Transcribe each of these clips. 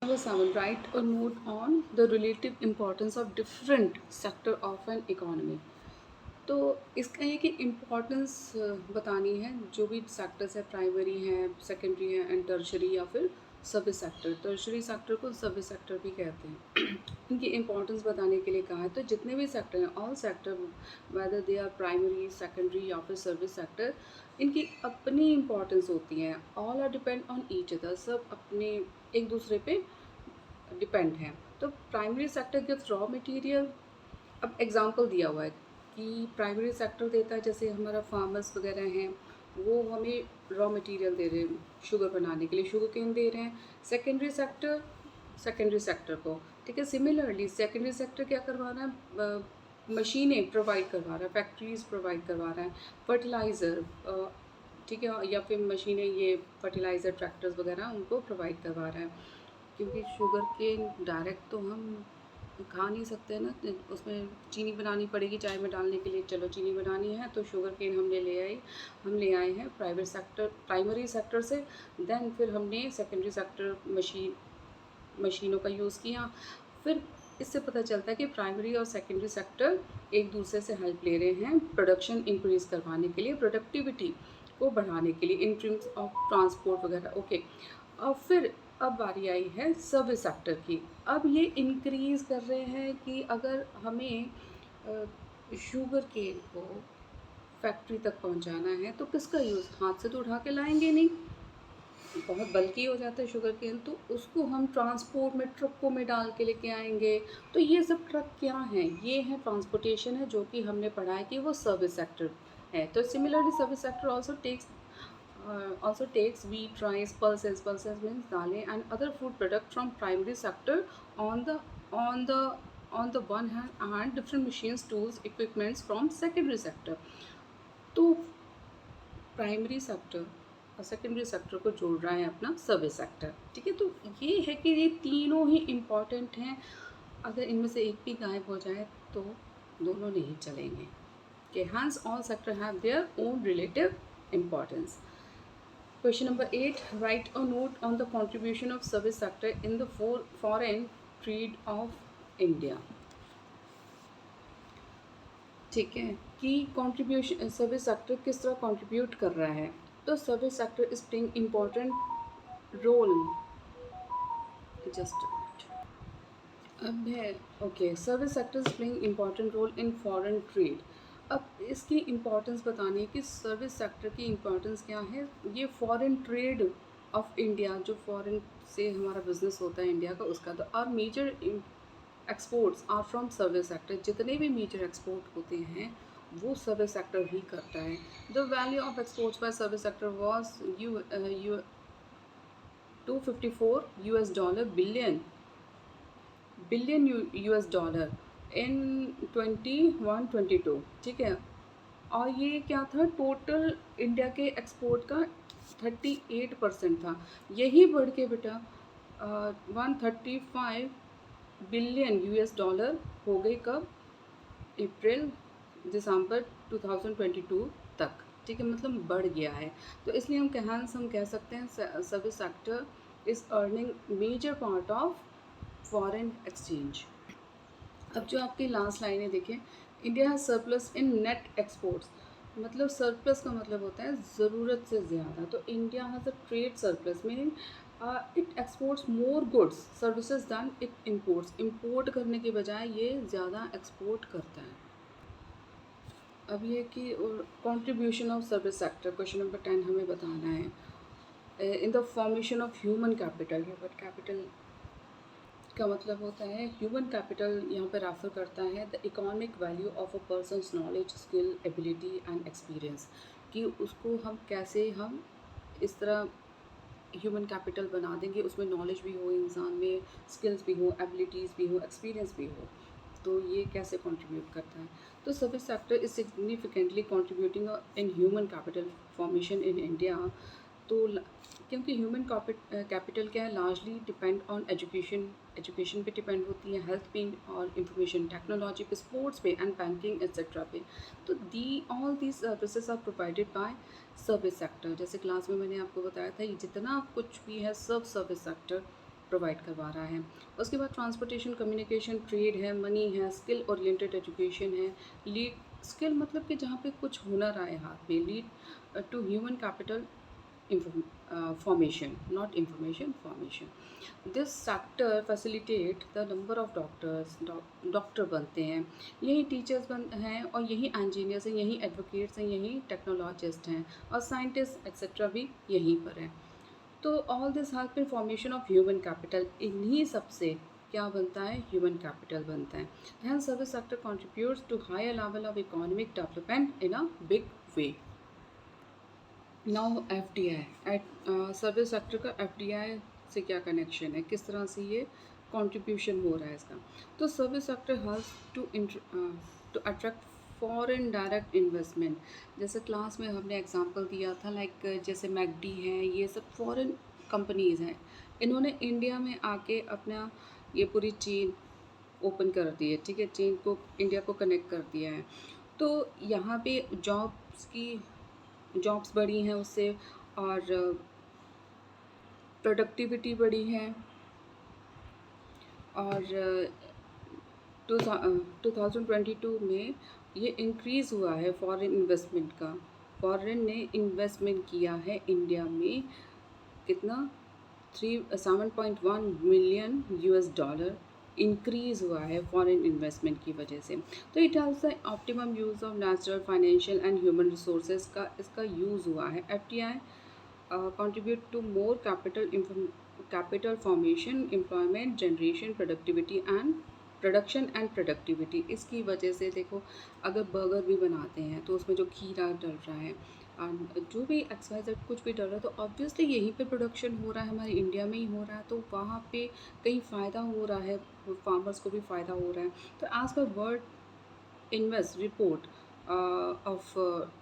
Number 7, write a note on the relative importance of different sector of an economy. तो इसका ये कि importance बतानी है, जो भी सेक्टर्स है, प्राइमरी है, सेकेंडरी है एंड टर्शरी या फिर सर्विस सेक्टर। टर्शरी सेक्टर को सर्विस सेक्टर भी कहते हैं। इनकी इम्पोर्टेंस बताने के लिए कहा है, तो जितने भी सेक्टर हैं, all sector whether they are primary, secondary या फिर सर्विस सेक्टर, इनकी अपनी इम्पोर्टेंस होती है। All are depend on each other, सब अपने एक दूसरे पे डिपेंड हैं। तो primary sector gives raw material. अब एग्जांपल दिया हुआ है कि प्राइमरी सेक्टर देता है, जैसे हमारा फार्मर्स वगैरह हैं, वो हमें रॉ मटेरियल दे रहे हैं शुगर बनाने के लिए, शुगर केन दे रहे हैं। सेकेंडरी सेक्टर को, ठीक है, सिमिलरली सेकेंडरी सेक्टर क्या करवा रहा है, मशीनें प्रोवाइड करवा रहा है, फैक्ट्रीज प्रोवाइड करवा रहा है, फर्टिलाइज़र, ठीक है, या फिर मशीनें, ये फर्टिलाइज़र ट्रैक्टर्स वगैरह उनको प्रोवाइड करवा रहा है। क्योंकि शुगर केन डायरेक्ट तो हम खा नहीं सकते ना, उसमें चीनी बनानी पड़ेगी चाय में डालने के लिए। चलो चीनी बनानी है तो शुगर केन हम ले आए हैं प्राइमरी सेक्टर से। देन फिर हमने सेकेंडरी सेक्टर मशीनों का यूज़ किया। फिर इससे पता चलता है कि प्राइमरी और सेकेंडरी सेक्टर एक दूसरे से हेल्प ले रहे हैं प्रोडक्शन इंक्रीज़ करवाने के लिए, प्रोडक्टिविटी को बढ़ाने के लिए इन टर्म्स ऑफ ट्रांसपोर्ट वगैरह। ओके, और फिर अब बारी आई है सर्विस सेक्टर की। अब ये इंक्रीज़ कर रहे हैं कि अगर हमें शुगर केन को फैक्ट्री तक पहुंचाना है तो किसका यूज़, हाथ से तो उठा के लाएंगे नहीं, बहुत बल्कि हो जाता है शुगर केन, तो उसको हम ट्रांसपोर्ट में ट्रकों में डाल के लेके आएंगे। तो ये सब ट्रक क्या हैं, ये है ट्रांसपोर्टेशन है, जो कि हमने पढ़ा है कि वो सर्विस सेक्टर है। तो similarly service sector also takes wheat, rice, pulses means dalein and other food product from primary sector on on the the one hand, and different machines, tools, equipments from secondary sector। तो primary sector और secondary sector को जोड़ रहा है अपना service sector, ठीक है। तो ये है कि ये तीनों ही इम्पॉर्टेंट हैं। अगर इनमें से एक भी गायब हो जाए तो दोनों नहीं चलेंगे। कि hence all sector have their own relative importance। Question number 8, write a note on the contribution of service sector in the foreign trade of India। ठीक है, कि कंट्रीब्यूशन सर्विस सेक्टर किस तरह कंट्रीब्यूट कर रहा है। तो service sector is playing important role, just अब है, okay, service sector is playing important role in foreign trade. अब इसकी इम्पॉर्टेंस बतानी है कि सर्विस सेक्टर की इम्पॉर्टेंस क्या है। ये फॉरेन ट्रेड ऑफ इंडिया, जो फॉरेन से हमारा बिजनेस होता है इंडिया का, उसका तो और major exports are from service sector. जितने भी मेजर एक्सपोर्ट होते हैं वो सर्विस सेक्टर ही करता है। The value of exports bye service sector was you 254 US billion US dollar in 21-22, ठीक है। और ये क्या था, टोटल इंडिया के एक्सपोर्ट का 38% था। यही बढ़ के बेटा 135 बिलियन US डॉलर हो गई कब, अप्रैल दिसंबर 2022 तक, ठीक है, मतलब बढ़ गया है। तो इसलिए हम कह सकते हैं service sector is earning major part of foreign exchange. अब जो आपकी लास्ट लाइनें देखें, India has surplus in net exports, मतलब सरप्लस का मतलब होता है ज़रूरत से ज़्यादा। तो India has a trade surplus meaning it exports more goods services than it imports. Import करने के बजाय ये ज़्यादा एक्सपोर्ट करता है। अब ये कि contribution of service sector, question number 10 हमें बताना है। In the formation of human capital का मतलब होता है, ह्यूमन कैपिटल यहाँ पर रेफर करता है the economic value of a person's knowledge, skill, ability and experience, कि उसको हम कैसे हम इस तरह ह्यूमन कैपिटल बना देंगे, उसमें नॉलेज भी हो इंसान में, स्किल्स भी हो, एबिलिटीज़ भी हो, एक्सपीरियंस भी हो, तो ये कैसे कंट्रीब्यूट करता है। तो service sector is significantly contributing in human capital formation in India. तो क्योंकि ह्यूमन कैपिटल क्या है, लार्जली डिपेंड ऑन एजुकेशन पे डिपेंड होती है, हेल्थ पे और इंफॉर्मेशन टेक्नोलॉजी पे, स्पोर्ट्स पे एंड बैंकिंग एक्सेट्रा पे। तो all these services are provided by service sector. जैसे क्लास में मैंने आपको बताया था, ये जितना कुछ भी है सब सर्विस सेक्टर प्रोवाइड करवा रहा है। उसके बाद ट्रांसपोर्टेशन, कम्युनिकेशन, ट्रेड है, मनी है, स्किल ओरिएंटेड एजुकेशन है, लीड स्किल मतलब कि जहाँ पे कुछ हुनर आए हाथ में, lead to human capital formation, not information, formation. This sector facilitate the number of doctors, doctor बनते हैं, यही टीचर्स बन हैं, और यही इंजीनियर्स हैं, यही एडवोकेट्स हैं, यही टेक्नोलॉजिस्ट हैं, और साइंटिस्ट एक्सेट्रा भी यहीं पर हैं। तो all this help in formation of human capital, इन्हीं सबसे क्या बनता है, ह्यूमन कैपिटल बनता है। Hence service sector contributes to higher level of economic development in a big way. Now FDI, service sector का एफडीआई से क्या कनेक्शन है, किस तरह से ये कंट्रीब्यूशन हो रहा है इसका। तो service sector has to attract foreign direct investment. जैसे क्लास में हमने एग्जांपल दिया था, लाइक जैसे मैकडी है, ये सब फॉरेन कंपनीज़ हैं, इन्होंने इंडिया में आके अपना ये पूरी चेन ओपन कर दी है, ठीक है, चेन को इंडिया को कनेक्ट कर दिया है। तो यहाँ पे जॉब्स बढ़ी हैं उससे, और प्रोडक्टिविटी बढ़ी है, और 2022 में ये इंक्रीज़ हुआ है फॉरेन इन्वेस्टमेंट का। फॉरेन ने इन्वेस्टमेंट किया है इंडिया में कितना, 7.1 मिलियन US डॉलर इंक्रीज़ हुआ है फॉरेन इन्वेस्टमेंट की वजह से। तो it helps the optimum use of natural, financial and human resources का इसका यूज़ हुआ है। FDI contribute to more capital formation, employment generation, production and productivity. इसकी वजह से देखो, अगर बर्गर भी बनाते हैं तो उसमें जो खीरा डल रहा है, जो भी XYZ कुछ भी डल रहा है, तो ऑब्वियसली यहीं पे प्रोडक्शन हो रहा है, हमारे इंडिया में ही हो रहा है, तो वहाँ पे कहीं फ़ायदा हो रहा है, फार्मर्स को भी फ़ायदा हो रहा है। तो as per world invest report of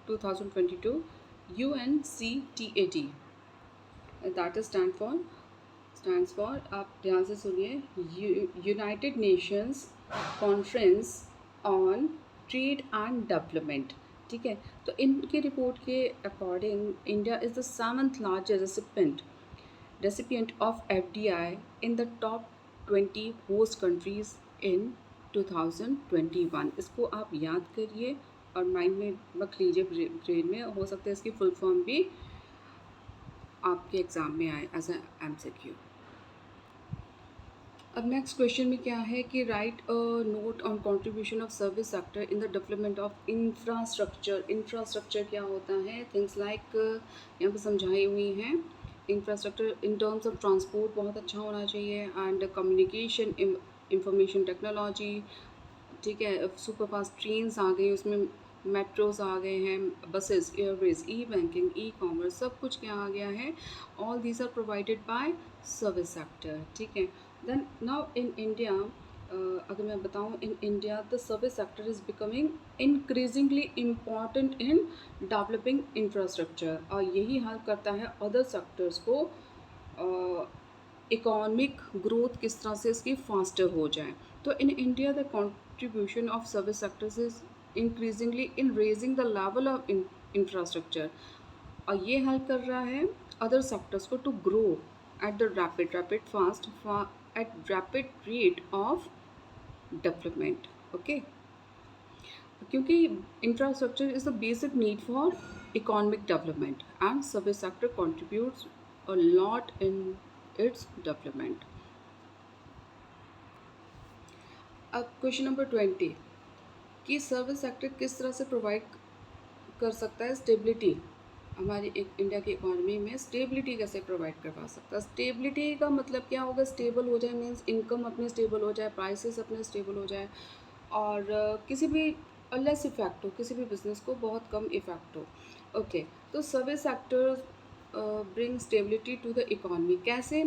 2022 UNCTAD, that is stands for, आप ध्यान से सुनिए, United Nations conference on trade and development, ठीक है। तो इनकी रिपोर्ट के according India is the 7th largest recipient of FDI in the top 20 host countries in 2021। इसको आप याद करिए और माइंड में रख लीजिए, ब्रेन में, हो सकता है इसकी फुल फॉर्म भी आपके एग्ज़ाम में आए एज MCQ। अब नेक्स्ट क्वेश्चन में क्या है कि right a note on contribution of service sector in the development of infrastructure. Infrastructure क्या होता है, थिंग्स लाइक यहाँ पे समझाई हुई हैं। Infrastructure in terms of transport बहुत अच्छा होना चाहिए, एंड कम्युनिकेशन, इंफॉर्मेशन टेक्नोलॉजी, ठीक है, सुपर फास्ट ट्रेन्स आ गई, उसमें मेट्रोज आ गए हैं, buses, airways, e banking, e commerce, सब कुछ क्या आ गया है, all these are provided by service sector, ठीक है। देन नाउ इन इंडिया, अगर मैं बताऊँ, in India the service sector is becoming increasingly important in developing infrastructure, और यही हेल्प करता है अदर सेक्टर्स को इकोनॉमिक ग्रोथ किस तरह से इसकी फास्टर हो जाए। तो in India the contribution of service sectors is increasingly in raising the level of infrastructure, और ये हेल्प कर रहा है अदर सेक्टर्स को to grow at the rapid rate of development, okay. क्योंकि infrastructure is the basic need for economic development, and service sector contributes a lot in its development। अब question number 20 कि service sector किस तरह से provide कर सकता है stability, हमारी एक इंडिया की इकोनॉमी में स्टेबिलिटी कैसे प्रोवाइड करवा सकता है। स्टेबिलिटी का मतलब क्या होगा, स्टेबल हो जाए मीन्स इनकम अपनी स्टेबल हो जाए, प्राइसेस अपने स्टेबल हो जाए, और किसी भी लेस इफेक्ट हो, किसी भी बिजनेस को बहुत कम इफेक्ट हो, ओके। तो service sector bring stability to the economy, कैसे।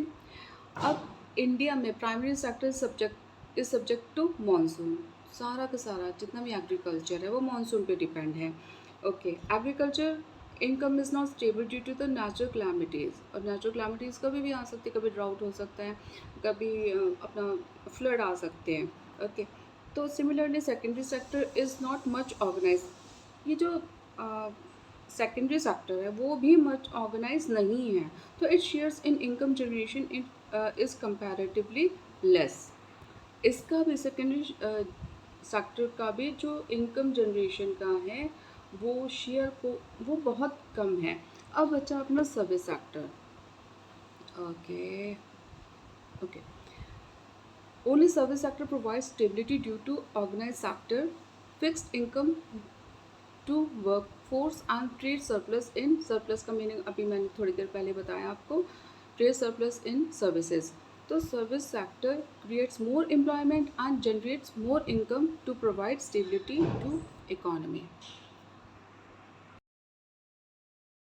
अब इंडिया में primary sector subject to monsoon, सारा का सारा जितना भी एग्रीकल्चर है वो मानसून पे डिपेंड है, okay. Agriculture income is not stable due to the natural calamities, और नेचुरल क्लैमिटीज़ कभी भी आ सकती है, कभी ड्राउट हो सकता है, कभी अपना फ्लड आ सकते हैं, ओके। तो similarly secondary sector is not much organize, ये जो सेकेंडरी सेक्टर है वो भी मच ऑर्गेनाइज नहीं है, तो it shares in income generation in is comparatively less. इसका भी सेकेंडरी सेक्टर का भी जो इनकम जनरेशन का है वो शेयर को वो बहुत कम है। अब बचा अपना service sector. Okay okay only service sector provide stability due to organize sector, fixed income to work force and trade surplus in surplus का मीनिंग अभी मैंने थोड़ी देर पहले बताया आपको, ट्रेड सरप्लस इन सर्विसेज। तो service sector creates more employment and generates more income to provide stability to economy.